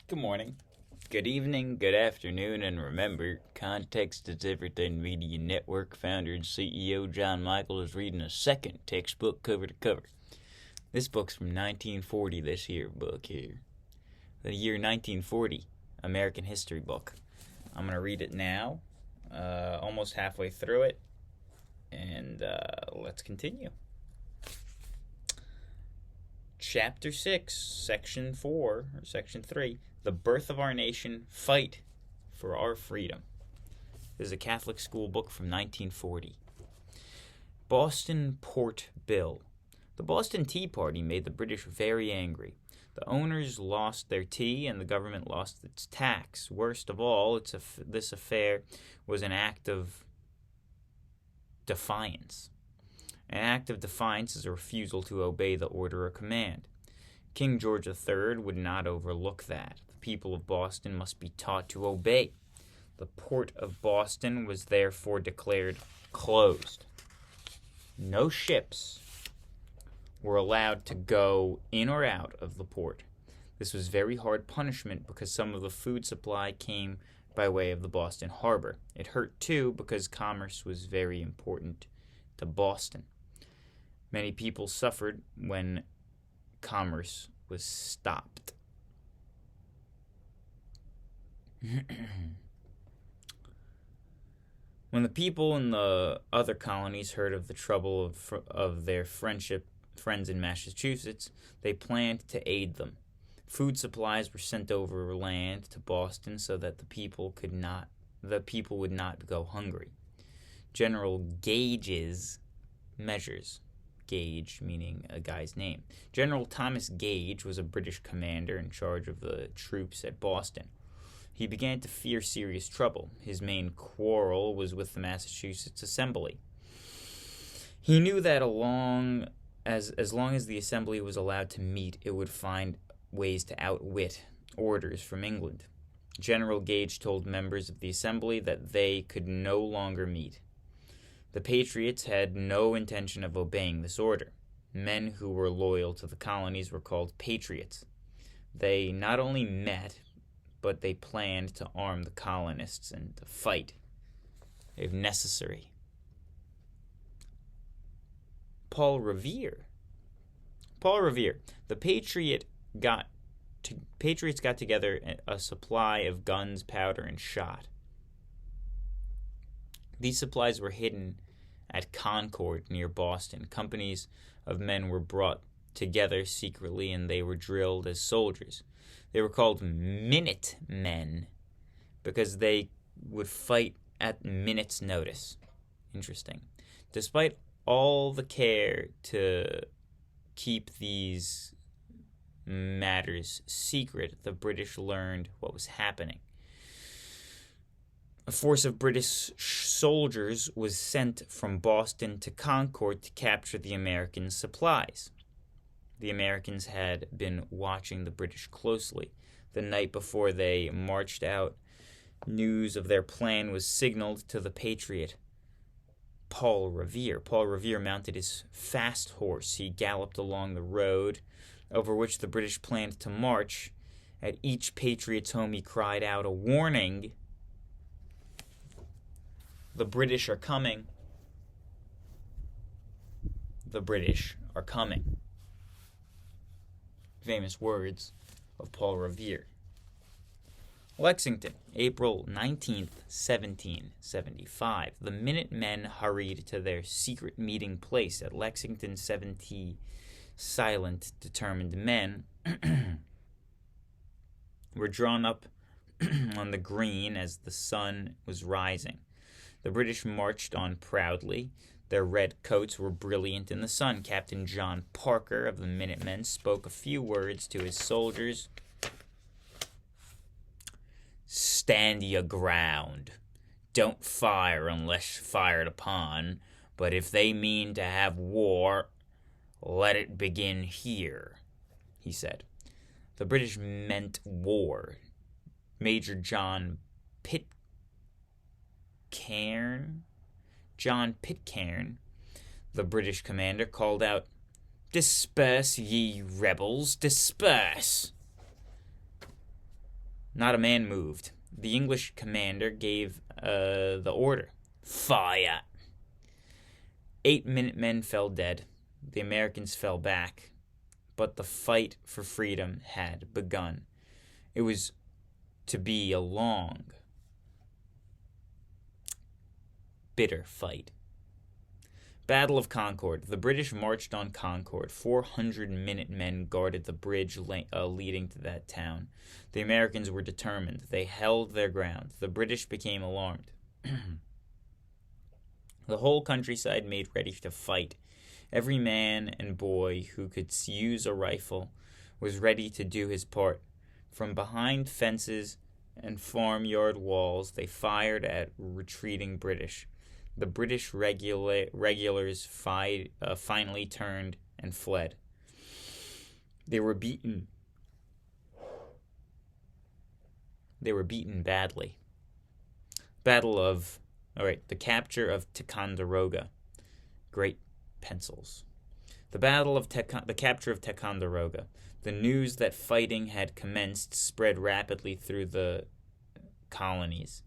Good morning, good evening, good afternoon, and remember, Context is Everything Media Network founder and CEO John Michael is reading a second textbook cover to cover. This book's from 1940, this here book here. The year 1940, American history book. I'm going to read it now, almost halfway through it, and let's continue. Chapter 6, Section 4, or Section 3, The Birth of Our Nation, Fight for Our Freedom. This is a Catholic school book from 1940. Boston Port Bill. The Boston Tea Party made the British very angry. The owners lost their tea and the government lost its tax. Worst of all, this affair was an act of defiance. An act of defiance is a refusal to obey the order or command. King George III would not overlook that. The people of Boston must be taught to obey. The port of Boston was therefore declared closed. No ships were allowed to go in or out of the port. This was very hard punishment because some of the food supply came by way of the Boston harbor. It hurt too because commerce was very important to Boston. Many people suffered when commerce was stopped. When the people in the other colonies heard of the trouble of their friends in Massachusetts, they planned to aid them. Food supplies were sent overland to Boston so that the people would not go hungry. General Gage's measures. Gage meaning a guy's name. General Thomas Gage was a British commander in charge of the troops at Boston. He began to fear serious trouble. His main quarrel was with the Massachusetts Assembly. He knew that as long as the Assembly was allowed to meet, it would find ways to outwit orders from England. General Gage told members of the Assembly that they could no longer meet. The Patriots had no intention of obeying this order. Men who were loyal to the colonies were called Patriots. They not only met, but they planned to arm the colonists and to fight, if necessary. Paul Revere. The Patriots got together a supply of guns, powder, and shot. These supplies were hidden at Concord near Boston. Companies of men were brought together secretly and they were drilled as soldiers. They were called Minute Men because they would fight at minute's notice. Interesting. Despite all the care to keep these matters secret, the British learned what was happening. A force of British soldiers was sent from Boston to Concord to capture the American supplies. The Americans had been watching the British closely. The night before they marched out, news of their plan was signaled to the patriot, Paul Revere. Paul Revere mounted his fast horse. He galloped along the road over which the British planned to march. At each patriot's home he cried out a warning. The British are coming. The British are coming. Famous words of Paul Revere. Lexington, April 19th, 1775. The Minutemen hurried to their secret meeting place at Lexington. 70 silent, determined men were drawn up on the green as the sun was rising. The British marched on proudly. Their red coats were brilliant in the sun. Captain John Parker of the Minutemen spoke a few words to his soldiers. Stand your ground. Don't fire unless fired upon, but if they mean to have war, let it begin here, he said. The British meant war. Major John Pitcairn, the British commander, called out, "Disperse, ye rebels, disperse!" Not a man moved. The English commander gave the order, "Fire!" 8 Minutemen fell dead. The Americans fell back. But the fight for freedom had begun. It was to be a long, bitter fight. Battle of Concord. The British marched on Concord. 400 Minutemen guarded the bridge leading to that town. The Americans were determined. They held their ground. The British became alarmed. The whole countryside made ready to fight. Every man and boy who could use a rifle was ready to do his part. From behind fences and farmyard walls, they fired at retreating British. The British regulars finally turned and fled. They were beaten. They were beaten badly. The capture of Ticonderoga. Great pencils. The capture of Ticonderoga. The news that fighting had commenced spread rapidly through the colonies.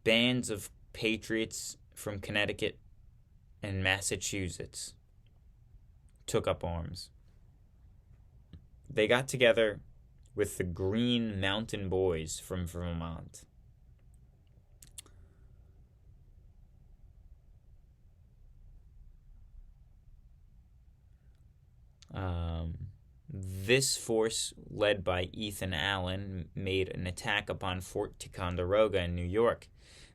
Bands of patriots from Connecticut and Massachusetts took up arms. They got together with the Green Mountain Boys from Vermont. This force, led by Ethan Allen, made an attack upon Fort Ticonderoga in New York.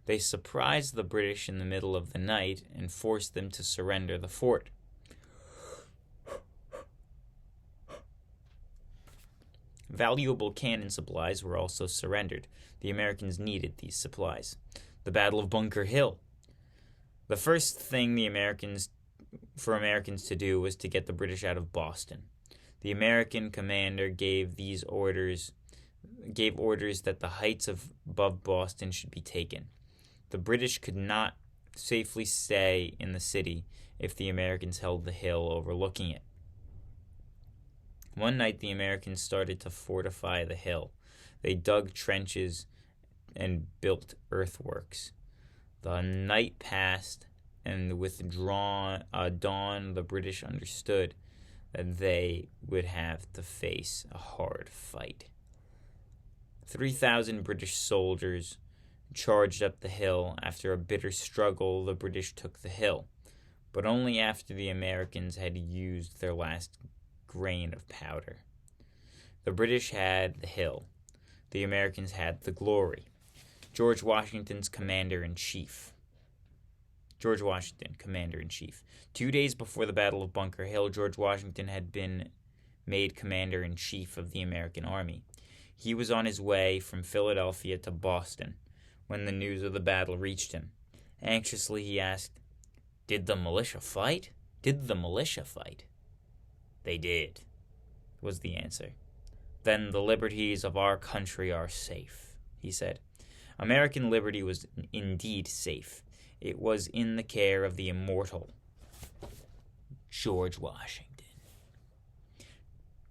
They surprised the British in the middle of the night and forced them to surrender the fort. Valuable cannon supplies were also surrendered. The Americans needed these supplies. The Battle of Bunker Hill. The first thing Americans to do was to get the British out of Boston. The American commander gave orders that the heights above Boston should be taken. The British could not safely stay in the city if the Americans held the hill overlooking it. One night the Americans started to fortify the hill. They dug trenches and built earthworks. The night passed, and with dawn the British understood that they would have to face a hard fight. 3,000 British soldiers charged up the hill. After a bitter struggle, the British took the hill, but only after the Americans had used their last grain of powder. The British had the hill. The Americans had the glory. George Washington, Commander-in-Chief. 2 days before the Battle of Bunker Hill, George Washington had been made Commander-in-Chief of the American Army. He was on his way from Philadelphia to Boston when the news of the battle reached him. Anxiously, he asked, "Did the militia fight?" "They did," was the answer. "Then the liberties of our country are safe," he said. American liberty was indeed safe. It was in the care of the immortal George Washington.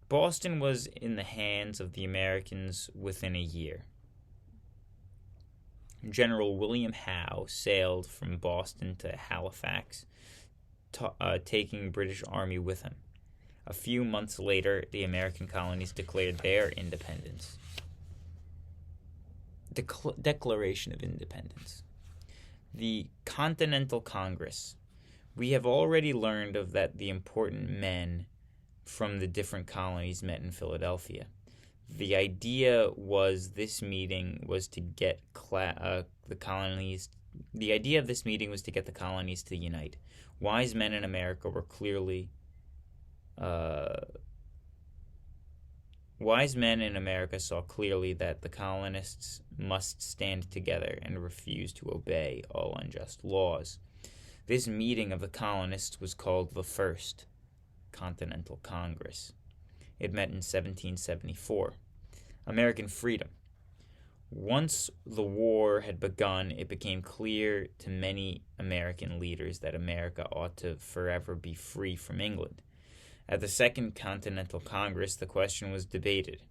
Boston was in the hands of the Americans within a year. General William Howe sailed from Boston to Halifax, taking British Army with him. A few months later, the American colonies declared their independence. Declaration of Independence. The Continental Congress. We have already learned of that the important men from the different colonies met in Philadelphia. The idea was this meeting was to get the colonies. The idea of this meeting was to get the colonies to unite. Wise men in America were clearly. Wise men in America saw clearly that the colonists must stand together and refuse to obey all unjust laws. This meeting of the colonists was called the First Continental Congress. It met in 1774. American freedom. Once the war had begun, it became clear to many American leaders that America ought to forever be free from England. At the Second Continental Congress, the question was debated.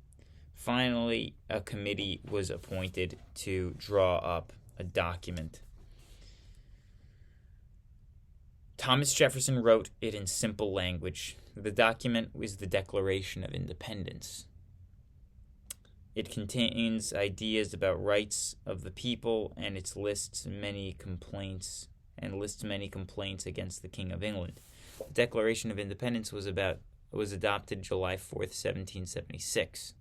Finally, a committee was appointed to draw up a document. Thomas Jefferson wrote it in simple language. The document was the Declaration of Independence. It contains ideas about rights of the people, and it lists many complaints against the King of England. The Declaration of Independence was adopted July 4th, 1776.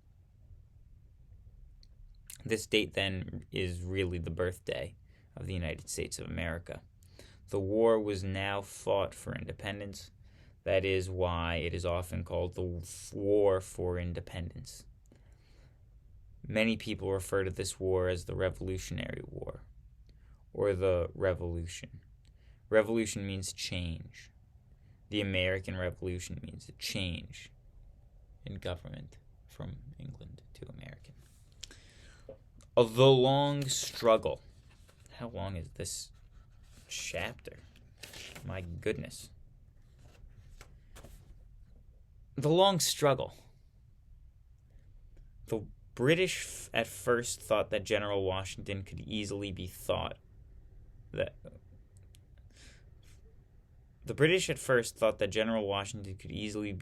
This date then is really the birthday of the United States of America. The war was now fought for independence. That is why it is often called the War for Independence. Many people refer to this war as the Revolutionary War, or the Revolution. Revolution means change. The American Revolution means a change in government from England to American. Of the long struggle. How long is this chapter? My goodness. The long struggle. The British at first thought that General Washington could easily be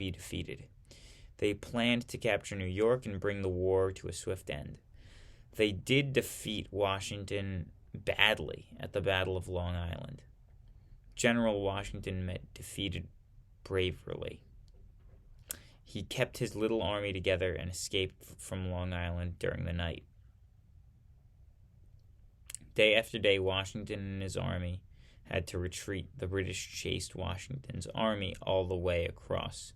defeated. They planned to capture New York and bring the war to a swift end. They did defeat Washington badly at the Battle of Long Island. General Washington met defeated bravely. He kept his little army together and escaped from Long Island during the night. Day after day, Washington and his army had to retreat. The British chased Washington's army all the way across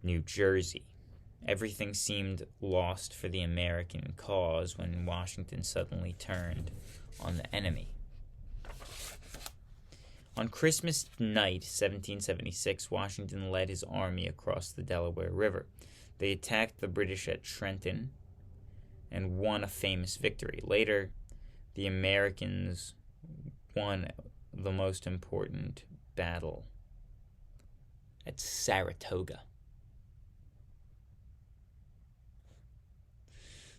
New Jersey. Everything seemed lost for the American cause when Washington suddenly turned on the enemy. On Christmas night, 1776, Washington led his army across the Delaware River. They attacked the British at Trenton and won a famous victory. Later, the Americans won the most important battle at Saratoga.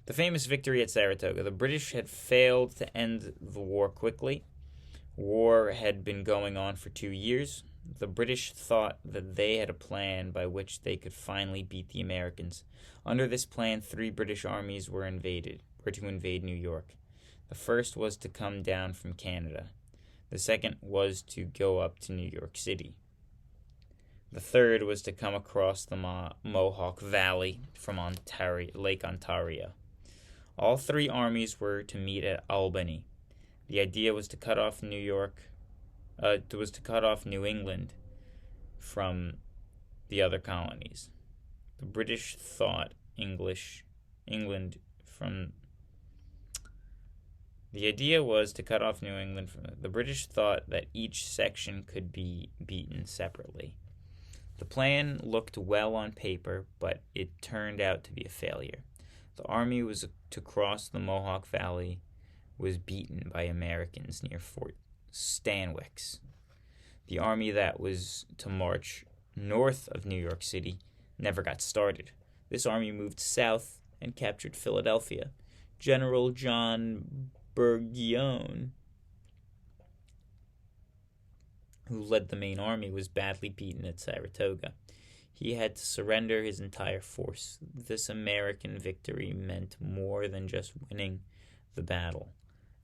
The famous victory at Saratoga. The British had failed to end the war quickly. War had been going on for 2 years. The British thought that they had a plan by which they could finally beat the Americans. Under this plan, 3 British armies were to invade New York. The first was to come down from Canada. The second was to go up to New York City. The third was to come across the Mohawk Valley from Lake Ontario. All 3 armies were to meet at Albany. The idea was to cut off New England from the other colonies. The British thought The British thought that each section could be beaten separately. The plan looked well on paper, but it turned out to be a failure. The army was to cross the Mohawk Valley was beaten by Americans near Fort Stanwix. The army that was to march north of New York City never got started. This army moved south and captured Philadelphia. General John Burgoyne, who led the main army, was badly beaten at Saratoga. He had to surrender his entire force. This American victory meant more than just winning the battle.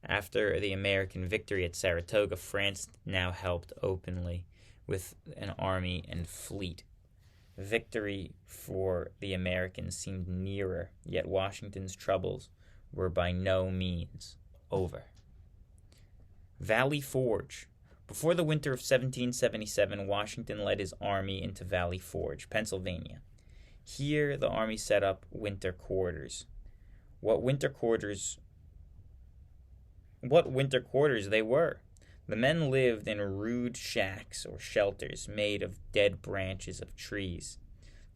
After the American victory at Saratoga, France now helped openly with an army and fleet. Victory for the Americans seemed nearer, yet Washington's troubles were by no means over. Valley Forge. Before the winter of 1777, Washington led his army into Valley Forge, Pennsylvania. Here, the army set up winter quarters. What winter quarters they were. The men lived in rude shacks or shelters made of dead branches of trees.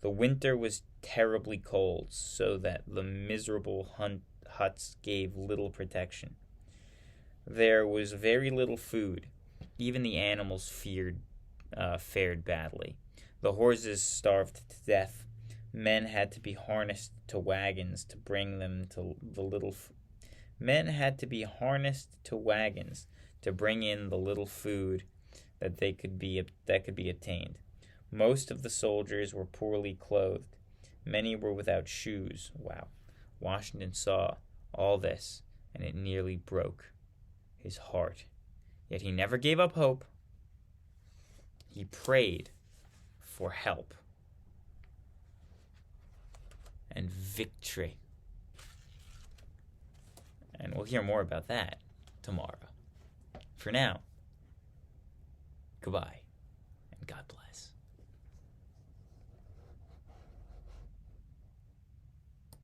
The winter was terribly cold, so that the miserable huts gave little protection. There was very little food. Even the animals fared badly. The horses starved to death. Men had to be harnessed to wagons to bring them to the little. Men had to be harnessed to wagons to bring in the little food that could be obtained. Most of the soldiers were poorly clothed. Many were without shoes. Wow. Washington saw all this, and it nearly broke his heart. Yet he never gave up hope. He prayed for help and victory. And we'll hear more about that tomorrow. For now, goodbye, and God bless.